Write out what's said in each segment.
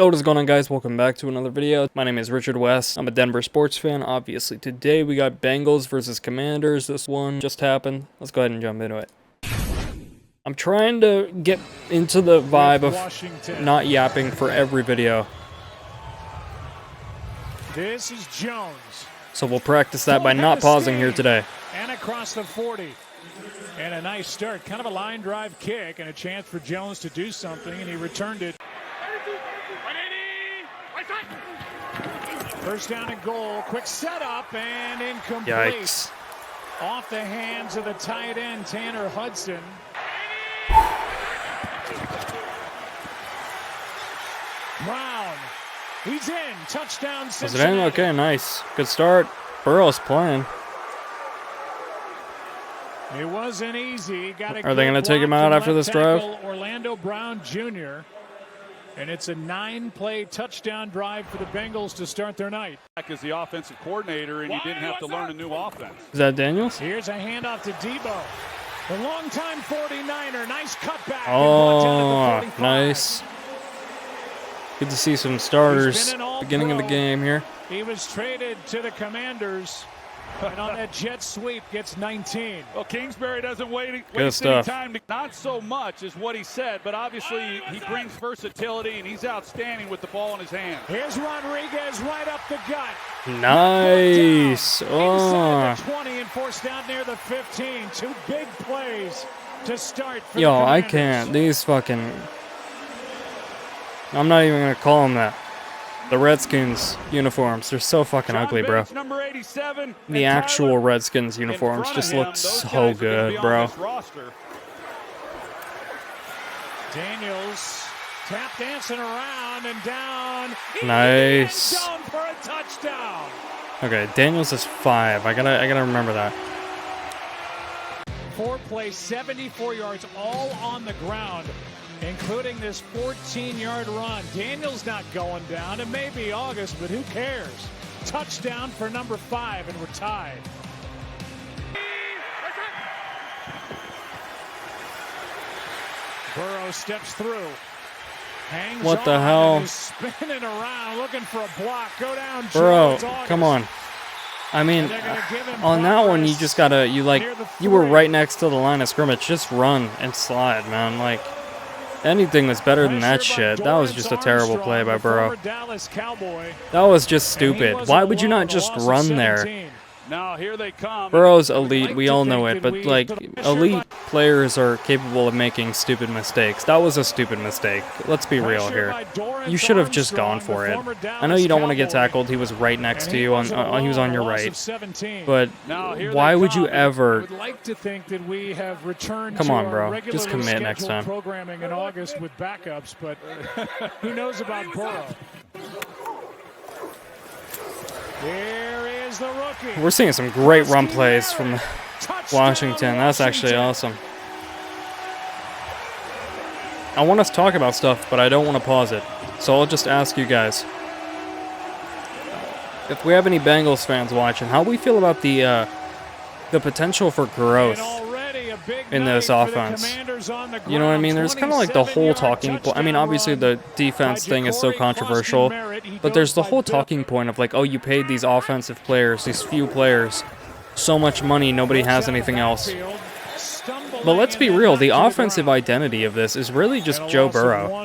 Yo, what is going on, guys? Welcome back to another video. My name is Richard West. I'm a Denver sports fan. Obviously, today we got Bengals versus Commanders. This one just happened. Let's go ahead and jump into it. I'm trying to get into the vibe of not yapping for every video. This is Jones. So we'll practice that by not pausing here today. And across the 40. And a nice start. Kind of a line drive kick and a chance for Jones to do something, and he returned it. First down and goal. Quick setup and incomplete. Yikes. Off the hands of the tight end, Tanner Hudson. Brown. He's in. Touchdown, Cincinnati. Was it in? Okay, nice. Good start. Burrow's playing. It wasn't easy. Are they going to take him out after this drive? Orlando Brown Jr. And it's a 9-play touchdown drive for the Bengals to start their night. As the offensive coordinator, and you didn't have to learn a new offense. Is that Daniels? Here's a handoff to Debo. The longtime 49er. Nice cutback. Oh, nice. Good to see some starters beginning of the game here. He was traded to the Commanders. And on that jet sweep, gets 19. Well, Kingsbury doesn't waste stuff. any time. Not so much is what he said, but obviously he brings versatility, and he's outstanding with the ball in his hand. Here's Rodriguez right up the gut. Nice. Oh. Inside the 20 and forced down near the 15. Two big plays to start for Yo, the I Commanders. can't. These fucking... I'm not even going to call them that. The Redskins uniforms, they're so fucking ugly, bro. Number 87, the actual Redskins uniforms just look so good, bro. Daniels tap dancing around and down. Nice. Down for a touchdown. Okay, Daniels is 5. I gotta remember that. 4 plays, 74 yards, all on the ground, including this 14-yard run. Daniels not going down. It may be August, but who cares? Touchdown for number 5, and we're tied. Burrow steps through. Hangs what the on, hell? and is spinning around, looking for a block. Go down, Burrow, Jones, come on. I mean, on that one, you just gotta, you were right next to the line of scrimmage. Just run and slide, man. Like, anything was better than that shit. That was just a terrible play by Burrow. That was just stupid. Why would you not just run there? Now here they come. Burrow's elite, we all know it, but like, elite players are capable of making stupid mistakes. That was a stupid mistake. Let's be real here. You should have just gone for it. I know you don't want to get tackled. He was right next to you. He was on your right. But why would you ever? Come on, bro. Just commit next time. Programming in August with backups, but who knows about Burrow? Here is the rookie. We're seeing some great run plays from Washington. That's actually awesome. I want us to talk about stuff, but I don't want to pause it. So I'll just ask you guys. If we have any Bengals fans watching, how do we feel about the potential for growth in this offense? You know what I mean? There's kind of like the whole talking point. I mean, obviously the defense thing is so controversial, but there's the whole talking point of like, oh, you paid these offensive players, these few players, so much money, nobody has anything else. But let's be real, the offensive identity of this is really just Joe Burrow.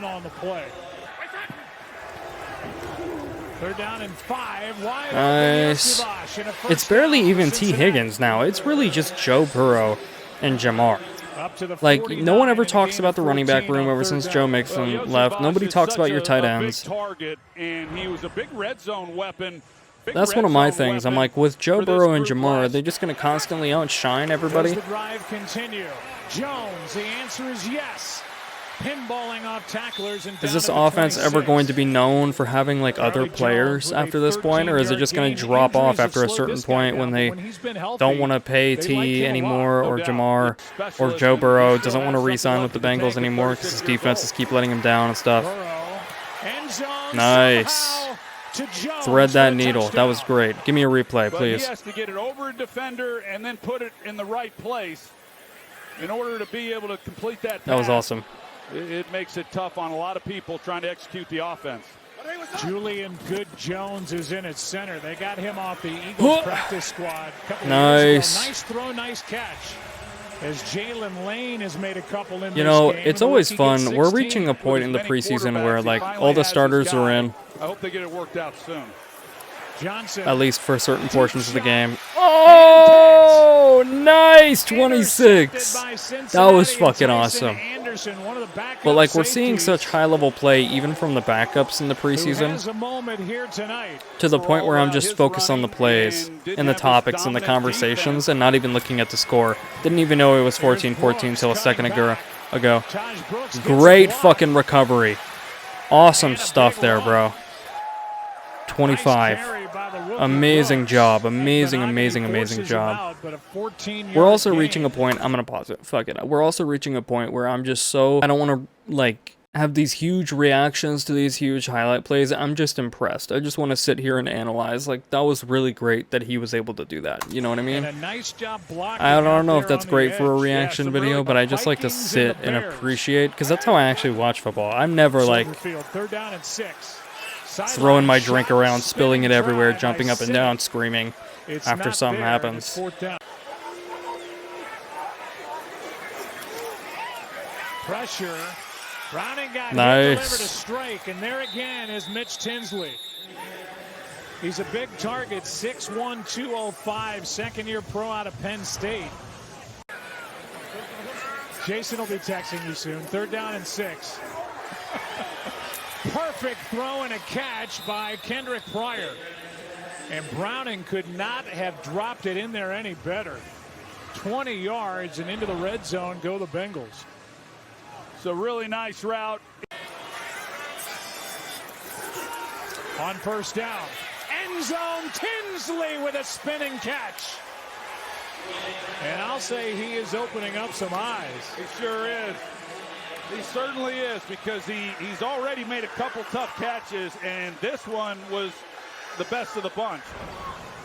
Nice. It's barely even T. Higgins now. It's really just Joe Burrow and Jamar. Like, no one ever talks about the running back room ever since Joe Mixon left. Nobody talks about your tight ends. That's one of my things. I'm like, with Joe Burrow and Jamar, are they just going to constantly outshine everybody? Jones, the answer is yes. Pinballing off tacklers and is this offense ever going to be known for having like other players after this point, or is it just going to drop off after a certain point when they don't want to pay T anymore, or Jamar, or Joe Burrow doesn't want to re-sign with the Bengals anymore because his defenses keep letting him down and stuff? Nice. Thread that needle. That was great. Give me a replay, please. He has to get it over a defender and then put it in the right place in order to be able to complete that pass. That was awesome. It makes it tough on a lot of people trying to execute the offense. Julian Good-Jones is in at center. They got him off the Eagles practice squad. Nice. Nice throw, nice catch. As Jalen Lane has made a couple in You this know, game. it's always fun. We're reaching a point in the preseason where, like, all the starters are in. I hope they get it worked out soon. Johnson. At least for certain portions of the game. Oh, nice! 26. That was fucking awesome. But, like, we're seeing such high-level play even from the backups in the preseason to the point where I'm just focused on the plays and the topics and the conversations and not even looking at the score. Didn't even know it was 14-14 until a second ago. Great fucking recovery. Awesome stuff there, bro. 25. Amazing job. Amazing job. We're also reaching a point. I'm going to pause it. Fuck it. We're also reaching a point where I'm just so... I don't want to, like, have these huge reactions to these huge highlight plays. I'm just impressed. I just want to sit here and analyze. Like, that was really great that he was able to do that. You know what I mean? I don't know if that's great for a reaction video, but I just like to sit and appreciate, because that's how I actually watch football. I'm never, like... throwing my drink around, spilling it everywhere, jumping up and down, screaming after something happens. Pressure. Browning got nice. To strike, and there again is Mitch Tinsley. He's a big target, 6'1", 205, second-year pro out of Penn State. Jason will be texting you soon. 3rd down and 6. Perfect throw and a catch by Kendrick Pryor. And Browning could not have dropped it in there any better. 20 yards and into the red zone go the Bengals. So really nice route. On 1st down. End zone, Tinsley with a spinning catch. And I'll say he is opening up some eyes. He sure is. He certainly is, because he's already made a couple tough catches, and this one was the best of the bunch.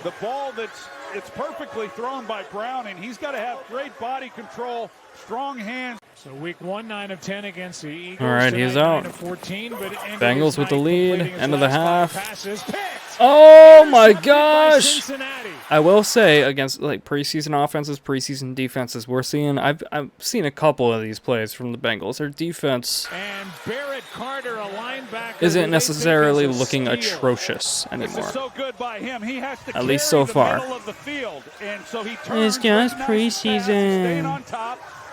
The ball it's perfectly thrown by Browning. He's got to have great body control, strong hands. So week 1, 9 of 10 against the Eagles. All right, he's out. 14, but Bengals with the lead, end of the half. Oh my gosh! I will say, against like preseason offenses, preseason defenses, we're seeing. I've seen a couple of these plays from the Bengals. Their defense and Barrett Carter, a linebacker, isn't necessarily looking atrocious anymore. This is so good by him. He has to at least so far. of the field, and so he it's just preseason.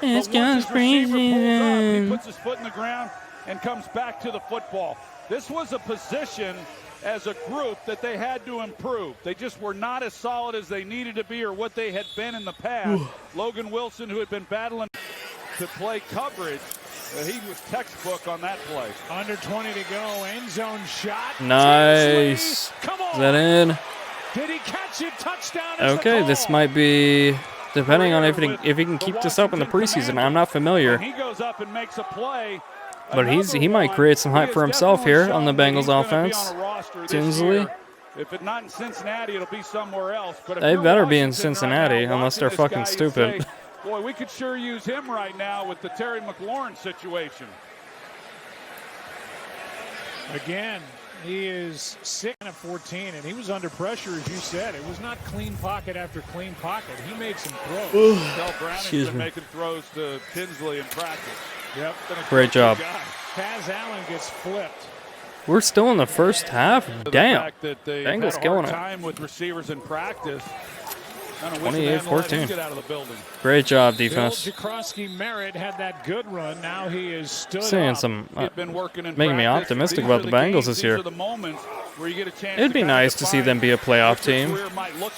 It's just preseason. He puts his foot in the ground and comes back to the football. This was a position as a group that they had to improve. They just were not as solid as they needed to be or what they had been in the past. Logan Wilson, who had been battling to play coverage, he was textbook on that play. Under 20 to go, end zone shot. Nice. Come on. Is that in? Did he catch it? Touchdown. Okay, this might be, depending on if he can keep this up in the preseason. I'm not familiar. He goes up and makes a play. But he might create some hype for himself here on the Bengals offense. Tinsley. If it's not in Cincinnati, it'll be somewhere else. But they better be in Cincinnati unless they're fucking stupid. Say, boy, we could sure use him right now with the Terry McLaurin situation. Again, he is 6 of 14, and he was under pressure, as you said. It was not clean pocket after clean pocket. He made some throws. Browning's been making throws to Tinsley in practice. Yep. Great job. Kaz Allen gets flipped. We're still in the first half. Damn. Bengals killing it. Time with receivers in practice. 28-14. Great job, defense. Bill Jakrowski-Merritt had that good run. Now he is stood saying up. some, making me optimistic about the Bengals this year. It'd be nice to see them be a playoff team.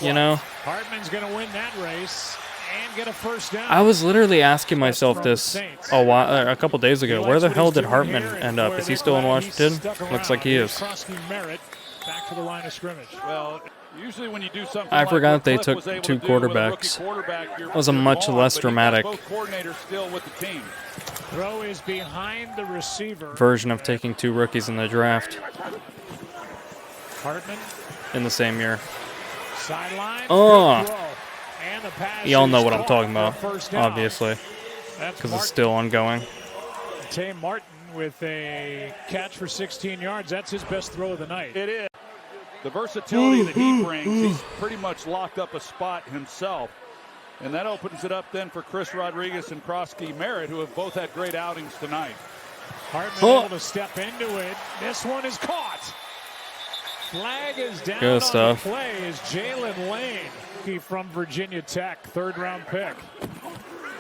You know. Hartman's going to win that race and get a first down. I was literally asking myself this a couple days ago. Where the hell did Hartman end up? Is he still in Washington? Looks like he is. Back to the line of scrimmage. Well, usually when you do something I forgot they Cliff took two quarterbacks. It was a much less dramatic throw is behind the receiver. Version of taking 2 rookies in the draft. Hartman in the same year. Sideline. Y'all know what I'm talking about, obviously, because it's still ongoing. Tay Martin with a catch for 16 yards. That's his best throw of the night. It is. The versatility that he brings, he's pretty much locked up a spot himself. And that opens it up then for Chris Rodriguez and Krosky Merritt, who have both had great outings tonight. Hartman able to step into it. This one is caught. Flag is down. Good on stuff. The play is Jalen Lane. He from Virginia Tech, third-round pick.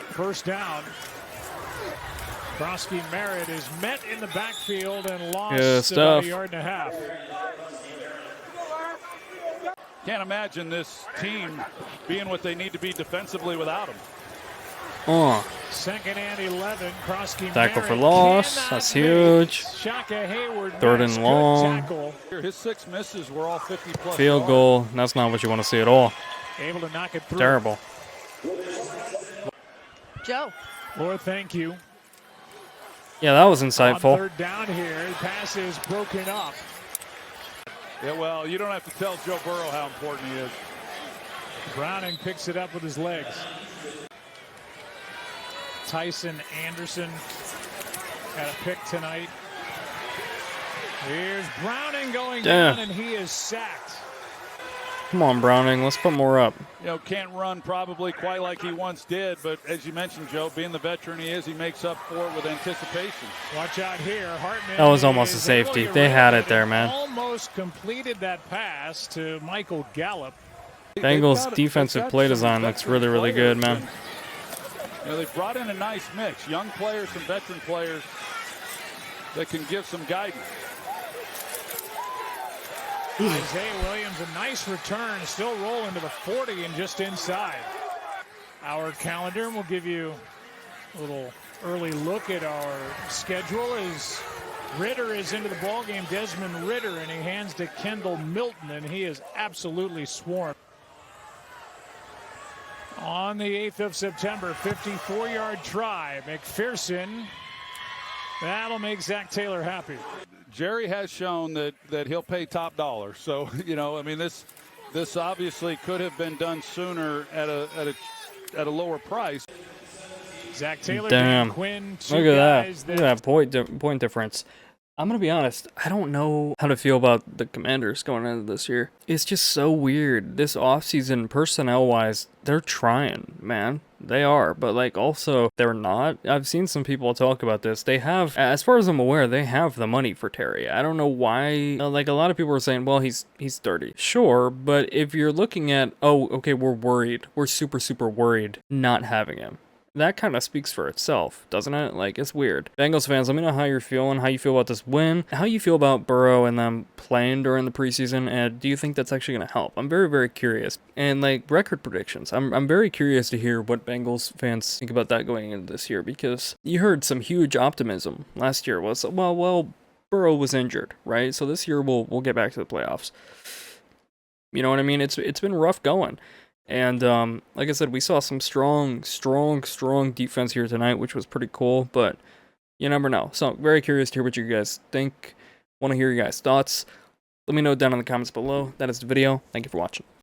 First down. Krosky Merritt is met in the backfield and lost about a yard and a half. Can't imagine this team being what they need to be defensively without him. Second and 11. Krosky Tackle Merritt for loss. cannot That's make. huge. Shaka Hayward. Third and good long. tackle. His 6 misses were all 50-plus Field yards. goal. That's not what you want to see at all. Able to knock it through. Terrible. Joe. Lord, thank you. Yeah, that was On insightful. third down here, the pass is broken up. Yeah, well, you don't have to tell Joe Burrow how important he is. Browning picks it up with his legs. Tyson Anderson had a pick tonight. Here's Browning going down, and he is sacked. Come on, Browning. Let's put more up. You know, can't run probably quite like he once did, but as you mentioned, Joe, being the veteran he is, he makes up for it with anticipation. Watch out here. Hartman. That was almost a safety. They had it there, man. Almost completed that pass to Michael Gallup. Bengals defensive play design looks really, really good, man. You know, they've brought in a nice mix. Young players, some veteran players that can give some guidance. Isaiah Williams, a nice return, still rolling to the 40 and just inside. Our calendar, and we'll give you a little early look at our schedule as Ritter is into the ballgame. Desmond Ritter, and he hands to Kendall Milton, and he is absolutely swarmed. On the 8th of September, 54-yard try. McPherson. That'll make Zach Taylor happy. Jerry has shown that he'll pay top dollar. So, you know, I mean, this obviously could have been done sooner at a lower price. Zach Taylor, Damn. Dan Quinn, Look at that. Look at that point difference. I'm going to be honest. I don't know how to feel about the Commanders going into this year. It's just so weird. This offseason, personnel-wise, they're trying, man. They are, but like also they're not. I've seen some people talk about this. They have, as far as I'm aware, they have the money for Terry. I don't know why. Like a lot of people are saying, well, he's 30. Sure, but if you're looking at, oh, okay, we're worried. We're super, super worried not having him. That kind of speaks for itself, doesn't it? Like, it's weird. Bengals fans, let me know how you're feeling, how you feel about this win, how you feel about Burrow and them playing during the preseason, and do you think that's actually going to help? I'm very, very curious. And, like, record predictions. I'm very curious to hear what Bengals fans think about that going into this year, because you heard some huge optimism last year was, well, Burrow was injured, right? So this year we'll get back to the playoffs. You know what I mean? It's been rough going. And like I said, we saw some strong defense here tonight, which was pretty cool, but you never know. So very curious to hear what you guys think. Want to hear your guys' thoughts. Let me know down in the comments below. That is the video. Thank you for watching.